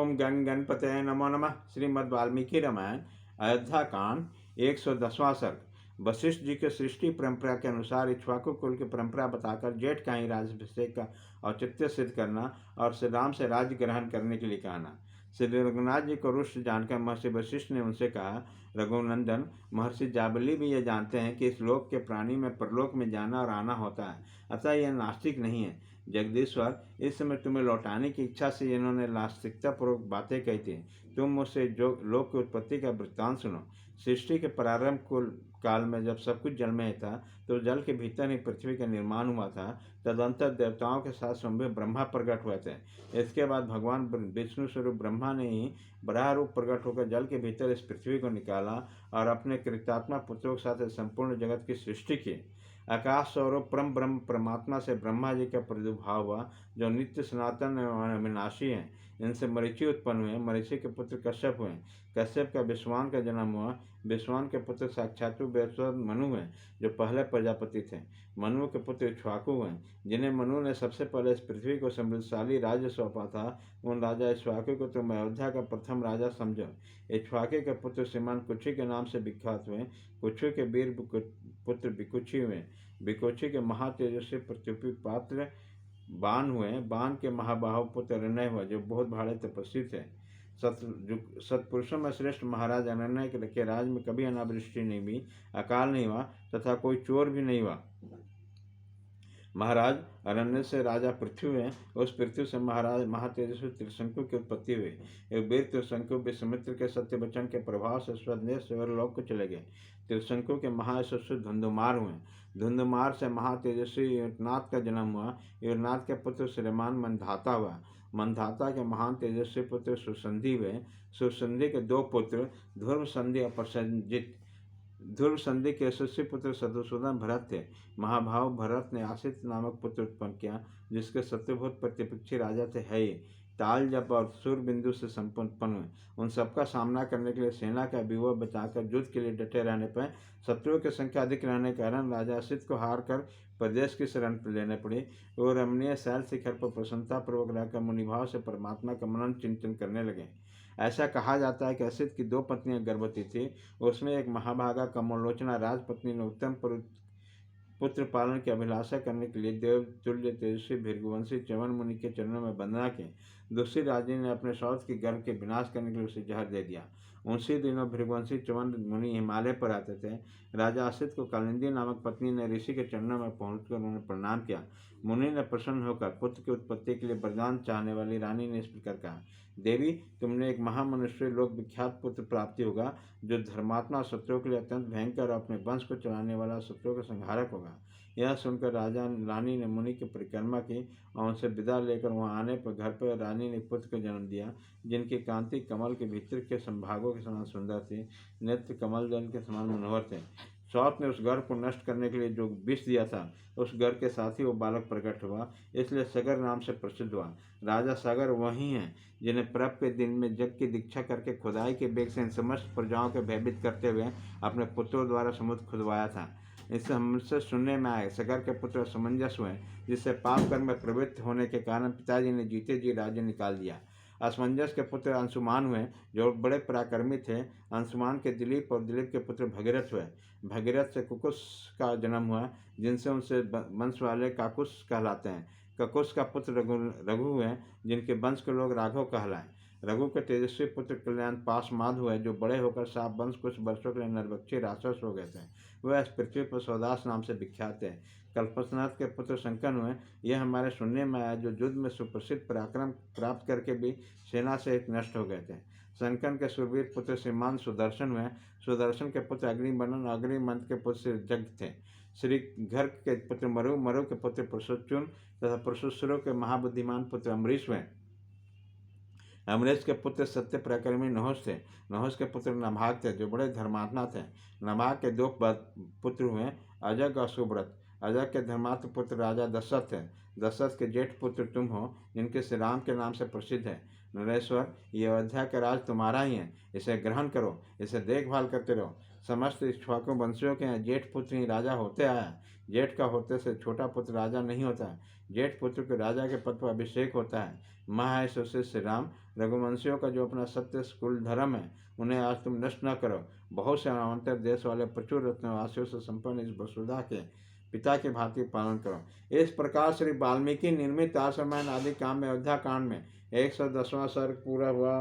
ओम गण गणपतये नमो नमः। श्रीमद् वाल्मीकि रामायण अयोध्या कांड 110वां सर्ग। वशिष्ठ जी के सृष्टि परंपरा के अनुसार इक्ष्वाकु कुल की परंपरा बताकर जेठ का ही राज्याभिषेक का औचित्य सिद्ध करना और श्री राम से राज्य ग्रहण करने के लिए कहना। श्री रघुनाथ जी को रुष्ट जानकर महर्षि वशिष्ठ ने उनसे कहा, रघुनंदन, महर्षि जाबली भी ये जानते हैं कि इस लोक के प्राणी में परलोक में जाना और आना होता है, अतः यह नास्तिक नहीं है। जगदीश्वर, इस समय तुम्हें लौटाने की इच्छा से इन्होंने नास्तिकता पूर्वक बातें कही थी। तुम मुझसे जो लोक की उत्पत्ति का वृत्तांत सुनो। सृष्टि के प्रारंभ काल में जब सब कुछ जल में था, तो जल के भीतर ही पृथ्वी का निर्माण हुआ था। तदंतर देवताओं के साथ स्वयं ब्रह्मा प्रकट हुए थे। इसके बाद भगवान विष्णु स्वरूप ब्रह्मा ने ही बराह रूप प्रकट होकर जल के भीतर इस पृथ्वी को निकाला और अपने कृतात्मा पुत्रों के साथ संपूर्ण जगत की सृष्टि की। आकाश स्वरूप परम ब्रह्म परमात्मा से ब्रह्मा जी का प्रादुर्भाव हुआ, जो नित्य सनातन एवं अविनाशी हैं। इनसे मरीचि उत्पन्न हुए। मरीचि के पुत्र कश्यप हुए। कश्यप का विश्वान का जन्म हुआ। विश्वान के पुत्र साक्षात मनु हुए, जो पहले प्रजापति थे। मनु के पुत्र इक्ष्वाकु हुए, जिन्हें मनु ने सबसे पहले इस पृथ्वी को समृद्धशाली राज्य सौंपा था। उन राजा इक्ष्वाकु को तुम अयोध्या का प्रथम राजा समझो। इक्ष्वाकु के पुत्र श्रीमान कुक्षी के नाम से विख्यात हुए। कुक्षी के वीर पुत्र विकुक्षी हुए। विकुक्षी के महातेजस्वी प्रत्युपात्र बाण हुए। बाण के महाबाहु पुत्र अरण्य हुआ, जो बहुत भाड़े तपस्वी थे। सत्पुरुषों में श्रेष्ठ महाराज अरण्य के राज में कभी अनावृष्टि नहीं हुई, अकाल नहीं हुआ तथा कोई चोर भी नहीं हुआ। महाराज अरण्य से राजा पृथ्वी हुए। उस पृथ्वी से महाराज महातेजस्वी त्रिशंकु की उत्पत्ति हुई। एक वीर त्रिशंकु विश्वामित्र के सत्य वचन के प्रभाव से स्वदेश स्वर्गलोक को चले गए। त्रिशंकु के महायशस्वी धुंधुमार हुए। धुंधुमार से महातेजस्वी युवनाथ का जन्म हुआ। युवनाथ के पुत्र श्रीमान मंधाता हुआ। मंधाता के महान तेजस्वी पुत्र सुसंधि हुए। सुसंधि के दो पुत्र ध्रुव संधि और प्रसन्नजित। ध्रुव संधि के यशस्वी पुत्र शत्रुसूदन भरत थे। महाभाव भरत ने आशित नामक पुत्र उत्पन्न किया, जिसके शत्रुभूत प्रतिपक्षी राजा थे है। ताल जप और सूर्यबिंदु से संपन्न हुए। उन सबका सामना करने के लिए सेना का व्यूह बचाकर युद्ध के लिए डटे रहने पर शत्रुओं की संख्या अधिक रहने के कारण राजा असित को हार कर प्रदेश की शरण लेने पड़ी। और रमणीय शैल शिखर पर प्रसन्नतापूर्वक रहकर मुनिभाव से परमात्मा का मनन चिंतन करने लगे। ऐसा कहा जाता है कि असित की दो पत्नियां गर्भवती थी। उसमें एक महाभागा कमलोचना राजपत्नी ने उत्तम पुत्र पालन की अभिलाषा करने के लिए देव तुल्य तेजस्वी भृगुवंशी च्यवन मुनि के चरणों में वंदना की। दूसरी राजी ने अपने सौत के गर्भ के विनाश करने के लिए उसे जहर दे दिया। उसी दिनों भृगुवंशी च्यवन मुनि हिमालय पर आते थे। राजा असित को कालिंदी नामक पत्नी ने ऋषि के चरणों में पहुंचकर उन्हें प्रणाम किया। मुनि ने प्रसन्न होकर पुत्र की उत्पत्ति के लिए वरदान चाहने वाली रानी ने इस प्रकार कहा, देवी, तुमने एक महामनुष्य लोक विख्यात पुत्र प्राप्ति होगा, जो धर्मात्मा शत्रुओं के लिए अत्यंत भयंकर और अपने वंश को चलाने वाला शत्रुओं का संहारक होगा। यह सुनकर राजा रानी ने मुनि की परिक्रमा की और उनसे विदा लेकर वहां आने पर घर पर रानी ने पुत्र को जन्म दिया, जिनकी कांति कमल के भीतर के संभागों के समान सुंदर थी। नेत्र कमल जल के समान मनोहर थे। सौत ने उस घर को नष्ट करने के लिए जो विष दिया था, उस घर के साथ ही वो बालक प्रकट हुआ, इसलिए सगर नाम से प्रसिद्ध हुआ। राजा सागर वही हैं जिन्हें पर्व के दिन में जग की दीक्षा करके खुदाई के बेग से इन समस्त प्रजाओं के भयभीत करते हुए अपने पुत्रों द्वारा समुद्र खुदवाया था। इससे हमसे सुनने में आए सगर के पुत्र असमंजस हुए, जिससे पाप कर्म में प्रवृत्त होने के कारण पिताजी ने जीते जी राज्य निकाल दिया। असमंजस के पुत्र अंशुमान हुए, जो बड़े पराक्रमी थे। अंशुमान के दिलीप और दिलीप के पुत्र भगीरथ हुए। भगीरथ से कुकुस का जन्म हुआ, जिनसे उनसे वंश वाले काकुस कहलाते हैं। ककुस का पुत्र रघु हुए, जिनके वंश के लोग राघव कहलाए। रघु के तेजस्वी पुत्र कल्याण पासमाद हुए, जो बड़े होकर साप वंश कुछ वर्षों के लिए नरभक्षी राक्षस हो गए थे। वह इस पृथ्वी पर सौदास नाम से विख्यात है। कल्पनाथ के पुत्र शंकर हुए। यह हमारे सुनने में आया, जो युद्ध में सुप्रसिद्ध पराक्रम प्राप्त करके भी सेना से एक नष्ट हो गए थे। शंकर के सुरवीर पुत्र श्रीमान सुदर्शन हुए। सुदर्शन के पुत्र अग्निमंडन और अग्निमंत के पुत्र जग थे। श्री घर के पुत्र मरु, मरु के पुत्र पुरुषोच्चुन तथा पुरुषोत्सव के महाबुद्धिमान पुत्र अमरीश हुए। अमरीश के पुत्र सत्य पराक्रमी नहुष थे। नहुष के पुत्र नभाग थे, जो बड़े धर्मात्मा थे। नभाग के दो पुत्र हुए, अजग और सुब्रत। अजग के धर्मात्म पुत्र राजा दशरथ थे। दशरथ के जेठ पुत्र तुम हो, जिनके श्री राम के नाम से प्रसिद्ध है। नरेश्वर, ये अयोध्या का राज तुम्हारा ही है, इसे ग्रहण करो, इसे देखभाल करते रहो। समस्त इक्ष्वाकु वंशियों के जेठ पुत्र ही राजा होते आया। जेठ का होते से छोटा पुत्र राजा नहीं होता। जेठ पुत्र के राजा के पद पर अभिषेक होता है। महायश श्री राम, रघुवंशियों का जो अपना सत्य कुल धर्म है उन्हें आज तुम नष्ट न करो। बहुत से अवान्तर देश वाले प्रचुर रत्नवासियों से संपन्न इस वसुधा के पिता की भांति पालन करो। इस प्रकार श्री वाल्मीकि निर्मित आश्रमण आदि काम में अयोध्या कांड में 110वां सर्ग पूरा हुआ।